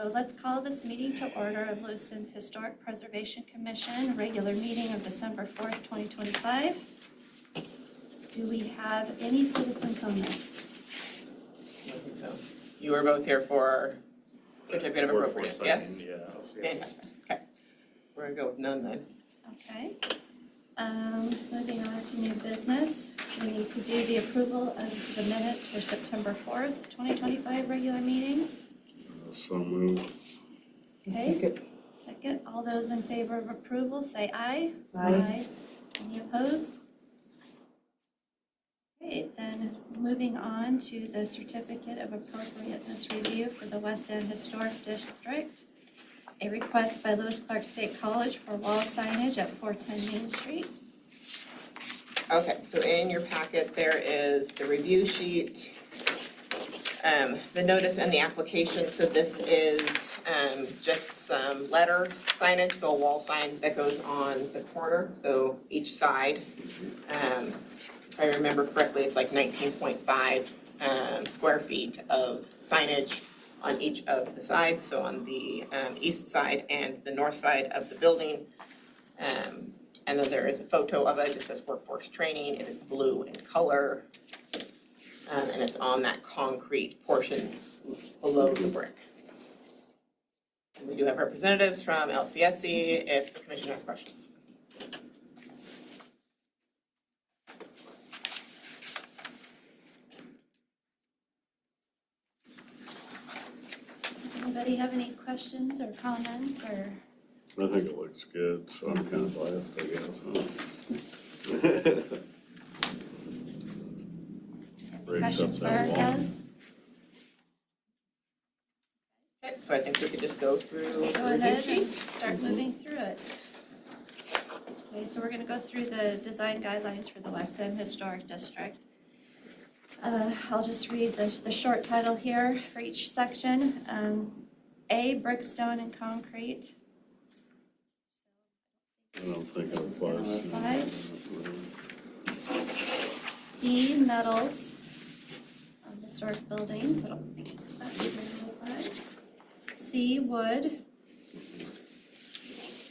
So let's call this meeting to order of Lewiston's Historic Preservation Commission, regular meeting of December 4th, 2025. Do we have any citizen comments? I don't think so. You were both here for certificate of appropriateness, yes? Yeah. Fantastic. Okay. We're going to go with none then. Okay. Moving on to new business, we need to do the approval of the minutes for September 4th, 2025 regular meeting. So moved. Okay. Second. All those in favor of approval say aye. Aye. Any opposed? Okay, then moving on to the certificate of appropriateness review for the West End Historic District. A request by Lewis Clark State College for wall signage at 410 Main Street. Okay, so in your packet there is the review sheet, the notice and the application. So this is just some letter signage, so a wall sign that goes on the corner, so each side. If I remember correctly, it's like 19.5 square feet of signage on each of the sides, so on the east side and the north side of the building. And then there is a photo of it. It says workforce training. It is blue in color. And it's on that concrete portion below the brick. And we do have representatives from LCSC if the commission has questions. Does anybody have any questions or comments or? I think it looks good, so I'm kind of biased, I guess. Any questions for our guests? Okay, so I think we could just go through Go the review ahead sheet. and start moving through it. Okay, so we're going to go through the design guidelines for the West End Historic District. I'll just read the short title here for each section. A, brick, stone, and concrete. I don't think it This is gonna applies. apply. B, metals on historic buildings. I don't think that's going to apply. C, wood.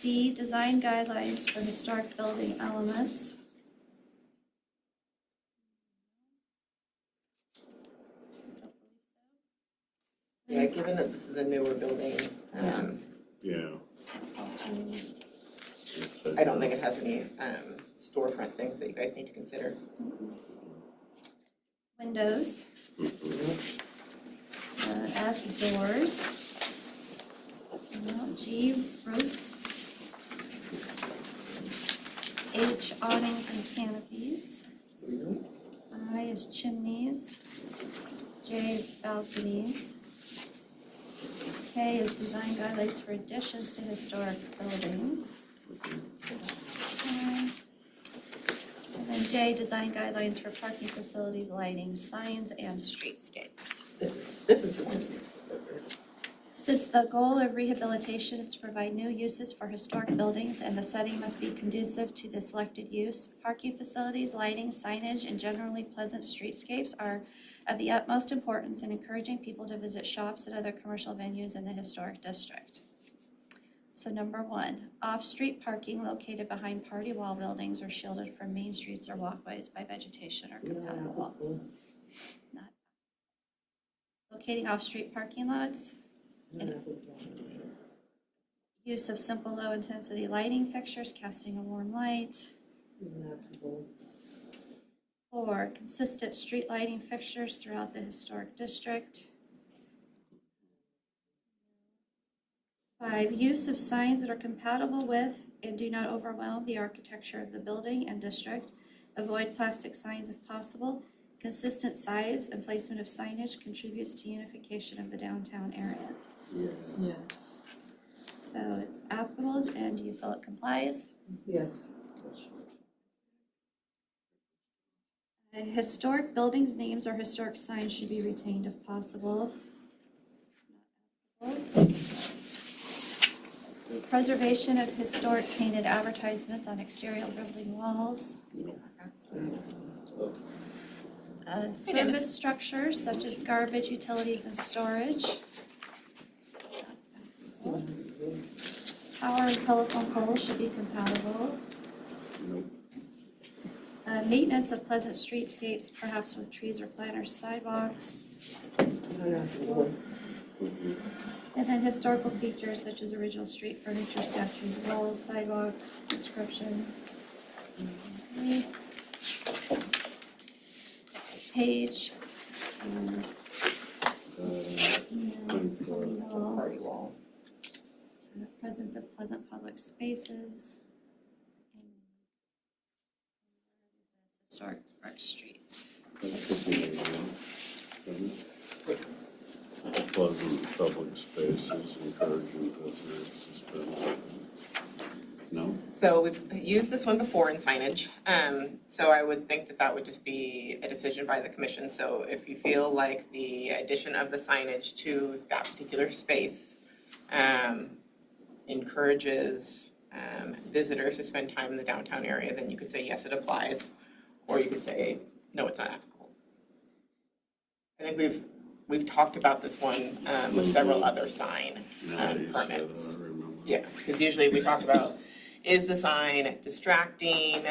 D, design guidelines for historic building elements. Yeah, given that this is a newer building, Yeah. I don't think it has any storefront things that you guys need to consider. Windows. F, doors. G, roofs. H, awnings and canopies. I is chimneys. J is balconies. K is design guidelines for additions to historic buildings. And then J, design guidelines for parking facilities, lighting, signs, and streetscapes. This is the one. Since the goal of rehabilitation is to provide new uses for historic buildings and the setting must be conducive to the selected use, parking facilities, lighting, signage, and generally pleasant streetscapes are of the utmost importance in encouraging people to visit shops and other commercial venues in the historic district. So number 1, off-street parking located behind party wall buildings or shielded from main streets or walkways by vegetation or compatible walls. Not locating off-street parking lots. Use of simple low-intensity lighting fixtures casting a warm light. 4, consistent street lighting fixtures throughout the historic district. 5, use of signs that are compatible with and do not overwhelm the architecture of the building and district. Avoid plastic signs if possible. Consistent size and placement of signage contributes to unification of the downtown area. Yes. So it's applicable, and do you feel it complies? Yes. Historic buildings' names or historic signs should be retained if possible. So preservation of historic painted advertisements on exterior building walls. Service structures such as garbage, utilities, and storage. Power and telephone poles should be compatible. Nope. Maintenance of pleasant streetscapes, perhaps with trees or planters, sidewalks. And then historical features such as original street furniture, statues, walls, sidewalk, descriptions. Okay. Next page. Party wall. And the presence of pleasant public spaces. Historic Park Street. That could be, pleasant public spaces, encouraging visitors to spend. No? So we've used this one before in signage, so I would think that that would just be a decision by the commission. So if you feel like the addition of the signage to that particular space encourages visitors to spend time in the downtown area, then you could say, yes, it applies, or you could say, no, it's not applicable. I think we've talked about this one with several other sign Now that you said it, permits. I remember. Yeah, because usually we talk about, is the sign distracting?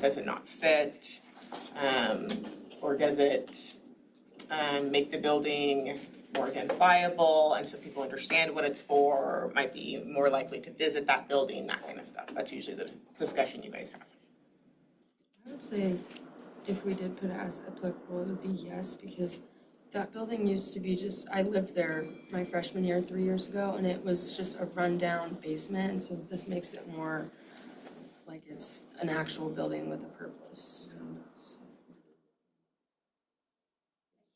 Does it not fit? Or does it make the building more identifiable? And so people understand what it's for, might be more likely to visit that building, that kind of stuff. That's usually the discussion you guys have. I would say if we did put it as applicable, it would be yes, because that building used to be just, I lived there my freshman year 3 years ago, and it was just a rundown basement, and so this makes it more like it's an actual building with a purpose.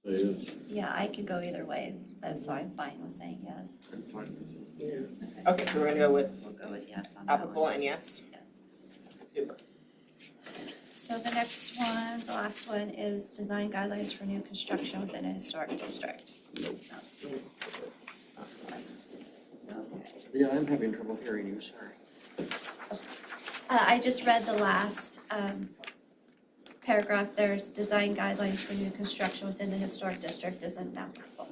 Say yes. Yeah, I could go either way, but so I'm fine with saying yes. I'm fine with it. Yeah. Okay, so we're gonna go with We'll go with yes on that applicable one. and yes. Yes. Super. So the next one, the last one is design guidelines for new construction within a historic district. Nope. Okay. Yeah, I'm having trouble hearing you, sorry. I just read the last paragraph. There's design guidelines for new construction within the historic district isn't applicable.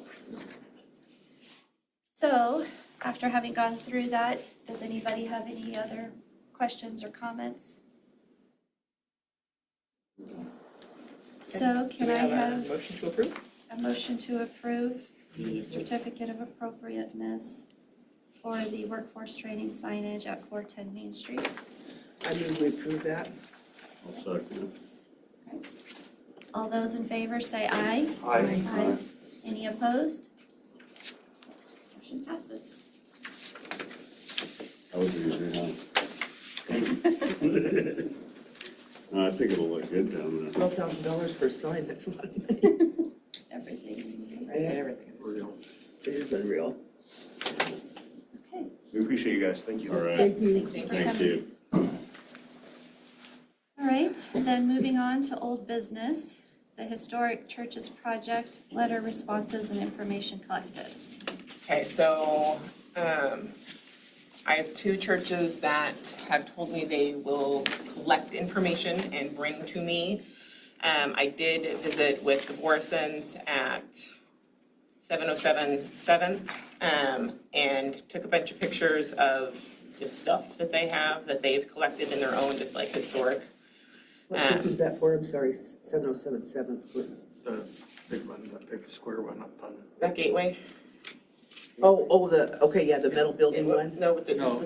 So after having gone through that, does anybody have any other questions or comments? So can Do I we have a motion to approve? a motion to approve the certificate of appropriateness for the workforce training signage at 410 Main Street? I move we approve that. I'll second it. All those in favor say aye. Aye. Any opposed? Motion passes. That was easy, huh? I think it'll look good down there. $12,000 for a sign, that's a lot of money. Everything. Right, everything. It is unreal. Okay. We appreciate you guys, thank you. All right, Thank you. Thank you for thank coming. you. All right, then moving on to old business, the Historic Churches Project, letter responses and information collected. Okay, so I have two churches that have told me they will collect information and bring to me. I did visit with the Borisons at 707 7th and took a bunch of pictures of just stuff that they have that they've collected in their own, just like historic. What church is that for? I'm sorry, 707 7th. The big one, the big square one up on. That gateway? Okay, yeah, the metal building one. No, with the dome.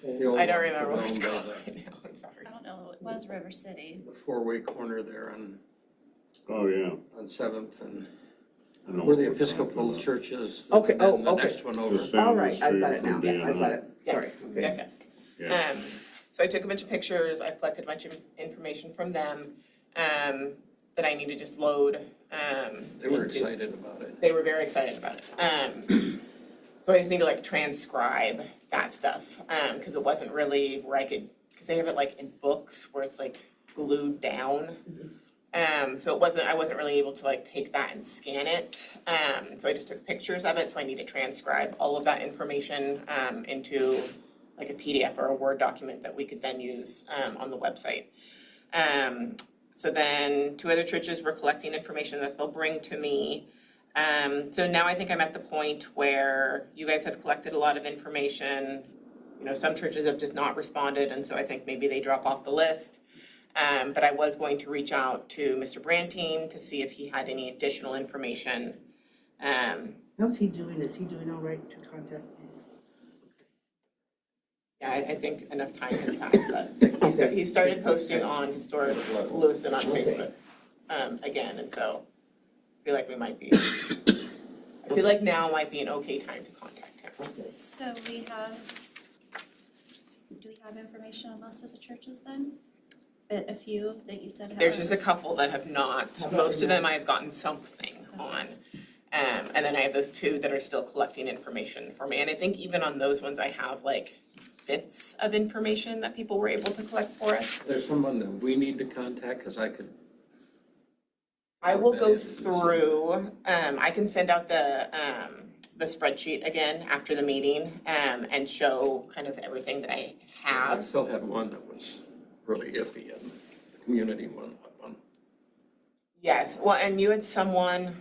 the old I don't one, remember what it's the called old, right now, I'm sorry. I don't know, it was River City. The four-way corner there Oh, yeah. on 7th and I know where the what you're talking Episcopal about. church is. Okay, and then oh, the okay. next one over. Just down All the right, I've got it street now. from I've got it. Sorry. Yes, Okay. yes. Yeah. So I took a bunch of pictures, I collected a bunch of information from them that I need to just load. They were into- excited about it. They were very excited about it. So I just need to like transcribe that stuff, because it wasn't really where I could, because they have it like in books where it's like glued down. So I wasn't really able to like take that and scan it. So I just took pictures of it, so I need to transcribe all of that information into like a PDF or a Word document that we could then use on the website. So then two other churches were collecting information that they'll bring to me. So now I think I'm at the point where you guys have collected a lot of information. You know, some churches have just not responded, and so I think maybe they drop off the list. But I was going to reach out to Mr. Brantine to see if he had any additional information. How's he doing? Is he doing all right to contact me? Yeah, I think enough time has passed, but he started posting on Historic Lewiston on Facebook, again, and so I feel like we might be, I feel like now might be an okay time to contact him. Okay. So we have, do we have information on most of the churches then? A few that you said have. There's just a couple that have not, most of them I have gotten something on. And then I have those two that are still collecting information for me, and I think even on those ones I have like bits of information that people were able to collect for us. Is there someone that we need to contact? Because I will go through, I can send out the spreadsheet again after the meeting, and show kind of everything that I I have. still had one that was really iffy, and the community one. Yes, well, and you had someone, I'm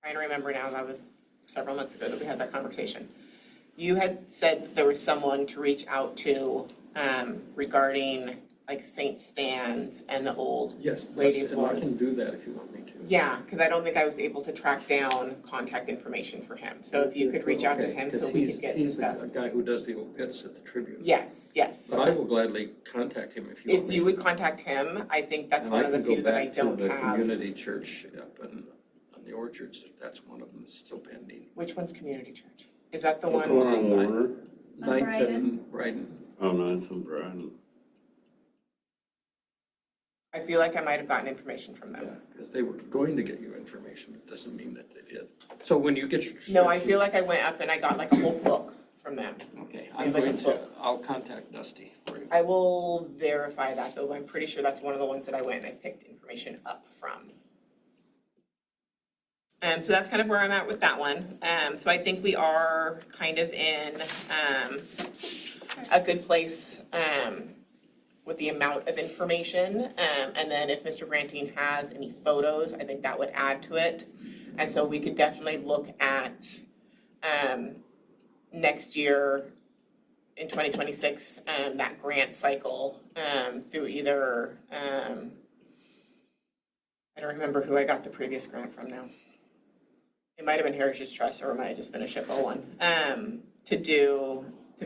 trying to remember now, that was several months ago that we had that conversation. You had said that there was someone to reach out to, regarding like St. Stan's and the old Yes, lady and I boards. can do that if you want me to. Yeah, because I don't think I was able to track down contact information for him. So if you could reach out to Okay, him 'cause so we could get some He's stuff. the guy who does the old bits at the Tribune. Yes, yes. But I will gladly contact him if you want If me you to. would contact him, I think that's And one of the few that I don't can go back to the have. community church up on the Orchards, if that's one of them that's still pending. Which one's Community Church? Is that the The one? one on Warner, Ninth and Bryden. oh, Ninth and Brian. I feel like I might have gotten information from Yeah, them. because they were going to get you information, it doesn't mean that they did. So when you get your. No, I feel like I went up and I got like a whole book from them. Okay, I'm going I'll contact Dusty for you. I will verify that though. I'm pretty sure that's one of the ones that I went and I picked information up from. So that's kind of where I'm at with that one. So I think we are kind of in a good place with the amount of information. And then if Mr. Brantine has any photos, I think that would add to it. And so we could definitely look at next year in 2026, that grant cycle through either, I don't remember who I got the previous grant from now. It might have been Heritage Trust or it might have just been a SHPO one, to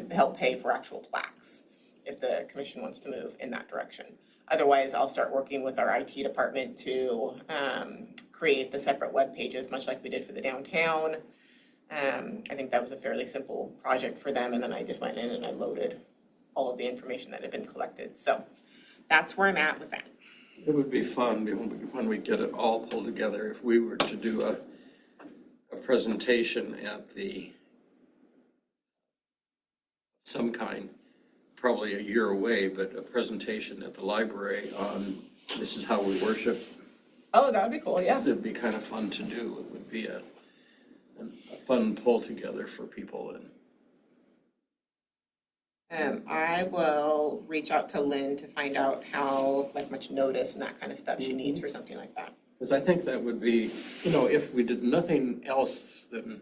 help pay for actual plaques if the commission wants to move in that direction. Otherwise, I'll start working with our IT department to create the separate web pages, much like we did for the downtown. I think that was a fairly simple project for them, and then I just went in and I loaded all of the information that had been collected. So that's where I'm at with that. It would be fun when we get it all pulled together, if we were to do a presentation at some kind, probably a year away, but a presentation at the library on this is how we worship. Oh, that would be cool, yeah. It'd be kind of fun to do. It would be a fun pull together for people. And I will reach out to Lynn to find out how, like, much notice and that kind of stuff she needs for something like that. because I think that would be, if we did nothing else than,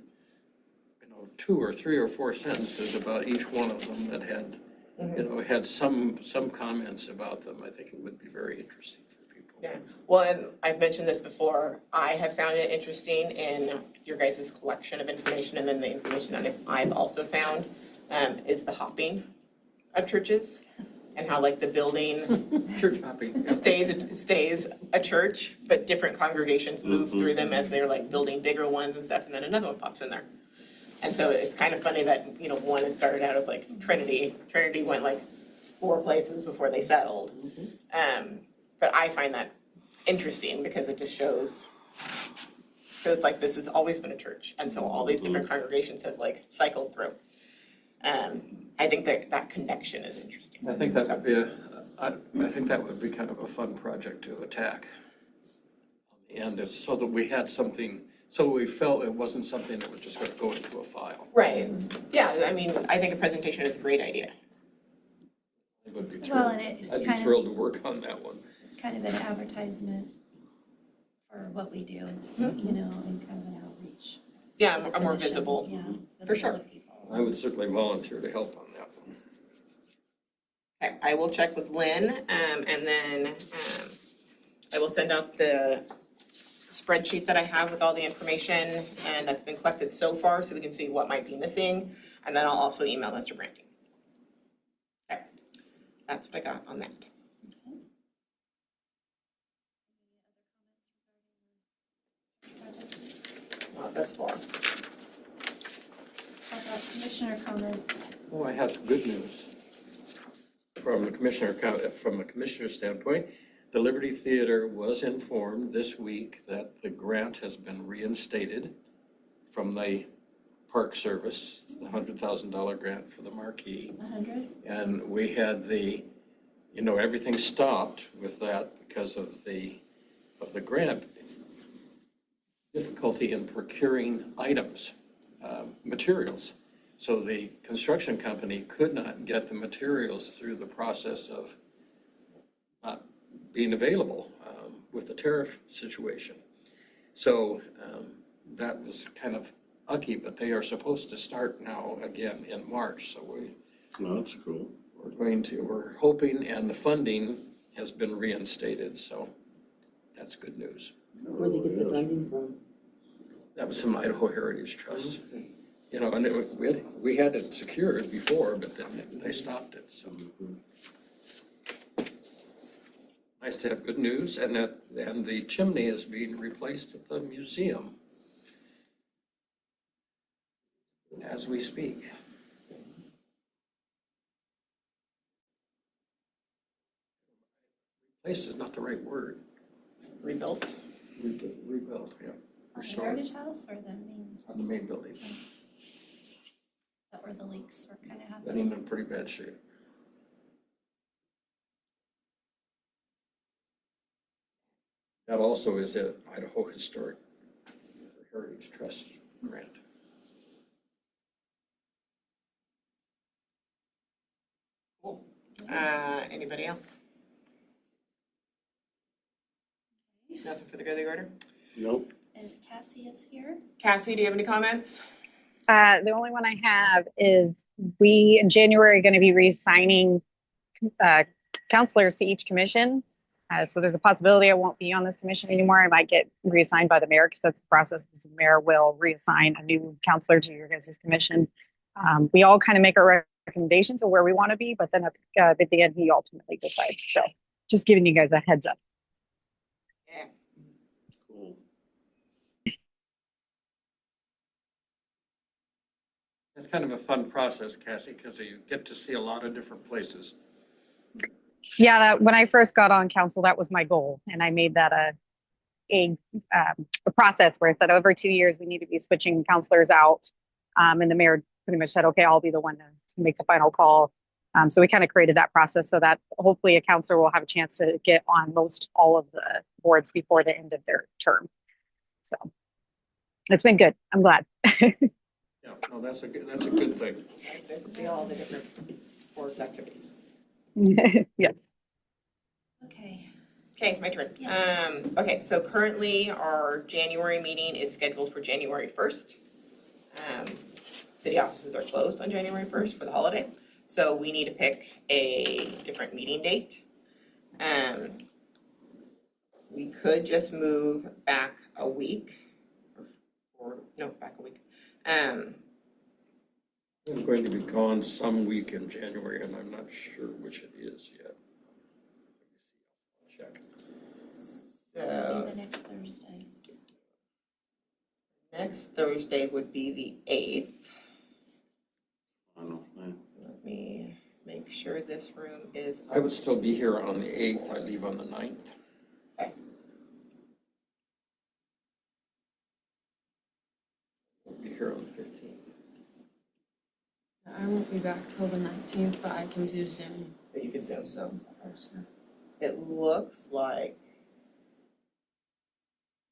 2 or 3 or 4 sentences about each one of them that had, had some comments about them, I think it would be very interesting for people. Yeah, well, and I've mentioned this before, I have found it interesting in your guys' collection of information, and then the information that I've also found is the hopping of churches, and how like the building Church hopping. stays a church, but different congregations move through them as they're like building bigger ones and stuff, and then another one pops in there. And so it's kind of funny that, one has started out as like Trinity. Trinity went like 4 places before they settled. But I find that interesting because it just shows, so it's like this has always been a church. And so all these different congregations have like cycled through. I think that connection is interesting. I think that would be I think that would be kind of a fun project to attack. And it's so that we had something, so we felt it wasn't something that was just going to go into a file. Right. Yeah, I mean, I think a presentation is a great idea. I would be Well, thrilled. and it's I'd be kind of, thrilled to work on that one. it's kind of an advertisement for what we do, Mm-hmm. you know, and kind of an outreach. Yeah, to the a more clinician. visible. Yeah, For visible sure. to people. I would certainly volunteer to help on that one. Okay, I will check with Lynn, and then I will send out the spreadsheet that I have with all the information and that's been collected so far, so we can see what might be missing. And then I'll also email Mr. Branting. Okay, that's what I got on that. Not thus far. How about commissioner comments? Well, I have good news. From a commissioner standpoint, the Liberty Theater was informed this week that the grant has been reinstated from the Park Service, the $100,000 grant for the marquee. 100? And we had everything stopped with that because of the grant. Difficulty in procuring items, materials. So the construction company could not get the materials through the process of not being available with the tariff situation. So that was kind of ucky, but they are supposed to start now again in March. So No, that's cool. we're hoping, and the funding has been reinstated. So that's good news. Where'd they get the funding from? That was from Idaho Heritage Trust. Okay. You know, and we had it secured before, but then they stopped it, so. Nice to have good news, and the chimney is being replaced at the museum as we speak. Replaced is not the right word. Rebuilt. Rebuilt, yeah. On the Restored Heritage House or the main, on the main building. that where the leaks were kind of Getting happening? in pretty bad shape. That also is an Idaho Historic Heritage Trust grant. Cool. Anybody else? Nothing for the good of the order? Nope. And Cassie is here. Cassie, do you have any comments? The only one I have is we in January are going to be reassigning counselors to each commission. So there's a possibility I won't be on this commission anymore. I might get reassigned by the mayor because that's the process. The mayor will reassign a new counselor to your guys' commission. We all kind of make our recommendations of where we want to be, but then at the end, he ultimately decides. So just giving you guys a heads up. Yeah. Cool. It's kind of a fun process, Cassie, because you get to see a lot of different places. Yeah, when I first got on council, that was my goal, and I made that a process where I said every 2 years we need to be switching counselors out, and the mayor pretty much said, "Okay, I'll be the one to make the final call." So we kind of created that process so that hopefully a counselor will have a chance to get on most all of the boards before the end of their term. So it's been good. I'm glad. Yeah, no, that's a good thing. See all the different boards activities. Yes. Okay. Okay, my turn. Yes. Okay, so currently our January meeting is scheduled for January 1st. City offices are closed on January 1st for the holiday, so we need to pick a different meeting date. We could just move back a week, back a week. I'm going to be gone some week in January, and I'm not sure which it is yet. Let me see. I'll check. So The next Thursday. next Thursday would be the 8th. I don't know. Let me make sure this room is. I would still be here on the 8th. I leave on the 9th. Okay. I'll be here on the 15th. I won't be back till the 19th, but I can do Zoom. But you can Zoom. So, of course, yeah. It looks like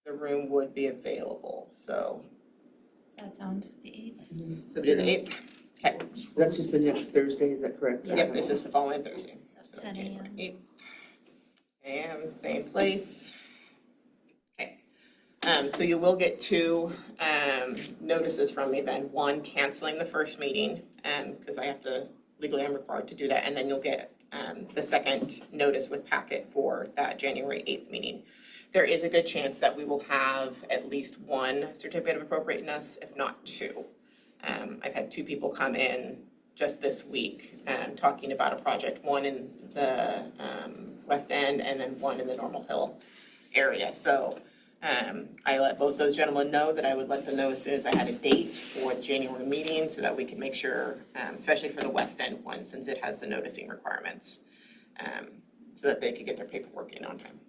the room would be available, so. Does that sound the 8th? So we do the 8th? Okay. That's just the next Thursday, is that correct? Yeah. Yep, it's just the following Thursday. So So 10 January a.m. 8th. AM, same place. Okay. So you will get two notices from me then. One, canceling the first meeting, because I have to, legally I'm required to do that. And then you'll get the second notice with packet for that January 8th meeting. There is a good chance that we will have at least one certificate of appropriateness, if not two. I've had two people come in just this week talking about a project, one in the West End and then one in the Normal Hill area. So I let both those gentlemen know that I would let them know as soon as I had a date for the January meeting so that we can make sure, especially for the West End one, since it has the noticing requirements, so that they could get their paperwork in on time.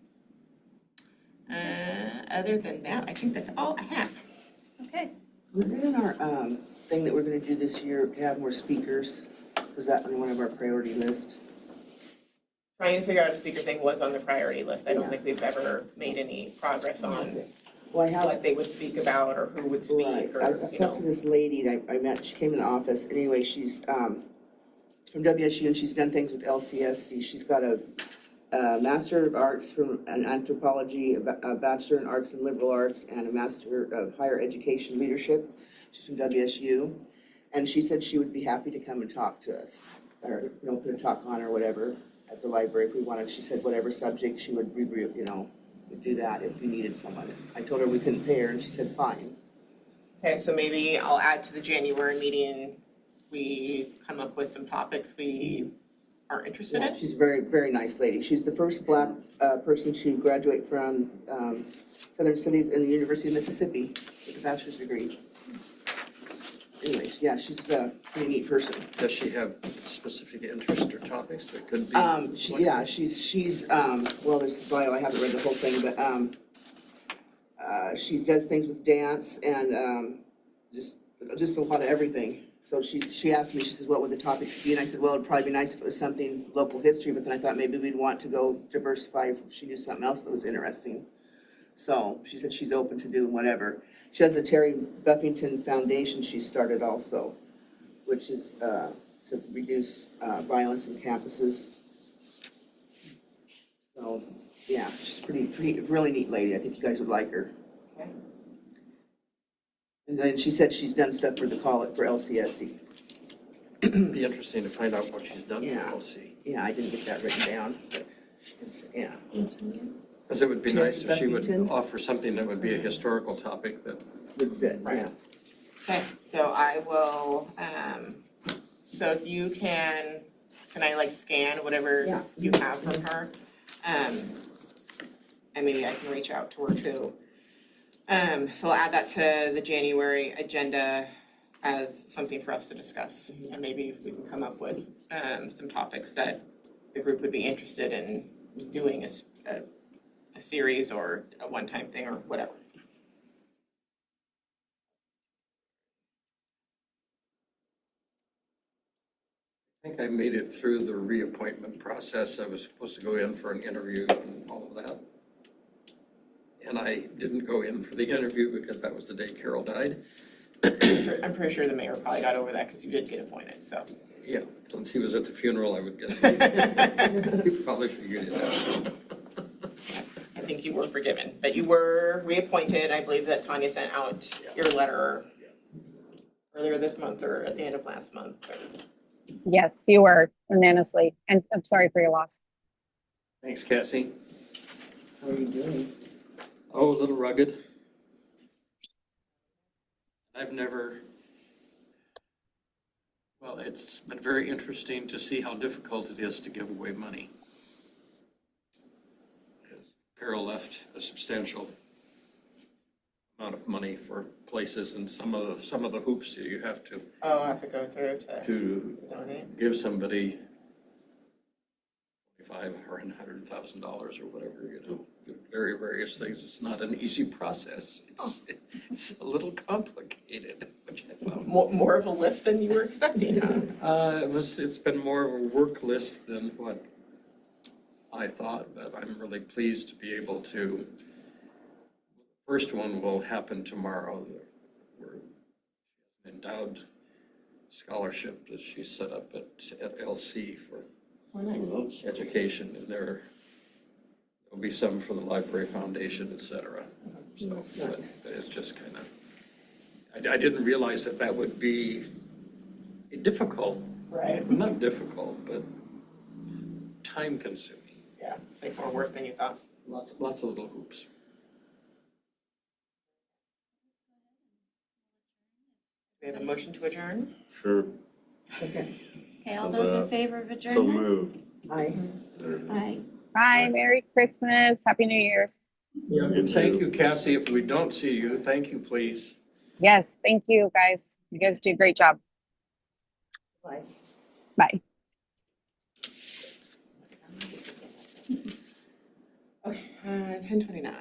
Other than that, I think that's all I have. Okay. Was it in our, thing that we're gonna do this year to have more speakers? Was that on one of our priority lists? Trying to figure out a speaker thing was on the priority list. I don't Yeah. think we've ever made any progress on Well, I have. what they would speak about or who would speak Right. or, I you talked to know. this lady that I met, she came in the office, anyway, she's, from WSU and she's done things with LCSC. She's got a Master of Arts from an anthropology, a Bachelor in Arts and Liberal Arts, and a Master of Higher Education Leadership. She's from WSU, and she said she would be happy to come and talk to us, or, you know, put a talk on or whatever at the library if we wanted. She said whatever subject she would, you know, would do that if we needed someone. I told her we couldn't pay her, and she said fine. Okay, so maybe I'll add to the January meeting, we come up with some topics we are interested Yeah, in. she's a very, very nice lady. She's the first Black person to graduate from Southern Studies in the University of Mississippi with a bachelor's degree. Anyways, yeah, she's a pretty neat person. Does she have specific interest or topics that could be? Yeah, she's well, this bio, I haven't read the whole thing, but she does things with dance and just a lot of everything. So she asked me, she says, what would the topics be? And I said, well, it'd probably be nice if it was something local history, but then I thought maybe we'd want to go diversify if she knew something else that was interesting. So she said she's open to doing whatever. She has the Terry Buffington Foundation she started also, which is to reduce violence in campuses. So, yeah, she's pretty, really neat lady. I think you guys would like her. Okay. And then she said she's done stuff for for LCSC. It'd be interesting to find out what she's done for Yeah. LC. Yeah, I didn't get that written down, but she can say, yeah. Because it would be Terry nice if she would Buffington? offer something that would be a historical topic that, Good fit, yeah. Right. Okay, so I will, so if you can I like scan whatever Yeah. you have from her? And maybe I can reach out to her too. So I'll add that to the January agenda as something for us to discuss. And maybe we can come up with some topics that the group would be interested in doing a series or a one-time thing or whatever. I think I made it through the reappointment process. I was supposed to go in for an interview and all of that. And I didn't go in for the interview because that was the day Carol died. I'm pretty sure the mayor probably got over that because you did get appointed, so. Yeah, since he was at the funeral, I would guess he probably figured it out. I think you were forgiven, but you were reappointed. I believe that Tanya sent out your letter earlier this month or at the end of last month. Yes, you were unanimously, and I'm sorry for your loss. Thanks, Cassie. How are you doing? Oh, a little rugged. I've never, well, it's been very interesting to see how difficult it is to give away money. Because Carol left a substantial amount of money for places and some of the hoops that you have to Oh, I have to go through to donate. give somebody $25,000 or $100,000 or whatever, you know, various things. It's not an easy process. It's a little complicated, which I found. More of a lift than you were expecting, huh? It's been more of a work list than what I thought, but I'm really pleased to be able to. First one will happen tomorrow. We're an endowed scholarship that she set up at LC for education, and there'll be some for the Library Foundation, et cetera. So Nice. but it's just kind of, I didn't realize that that would be difficult, Right. not difficult, but time consuming. Yeah, like more work than you thought. Lots of little hoops. We have a motion to adjourn? Sure. Okay. Okay, all How's those in that? favor of So adjournment? moved. Aye. There it is. Aye. Bye, Merry Christmas, Happy New Year's. Yeah, You thank too. you, Cassie. If we don't see you, thank you, please. Yes, thank you, guys. You guys do a great job. Bye. Bye. Okay, 10:29.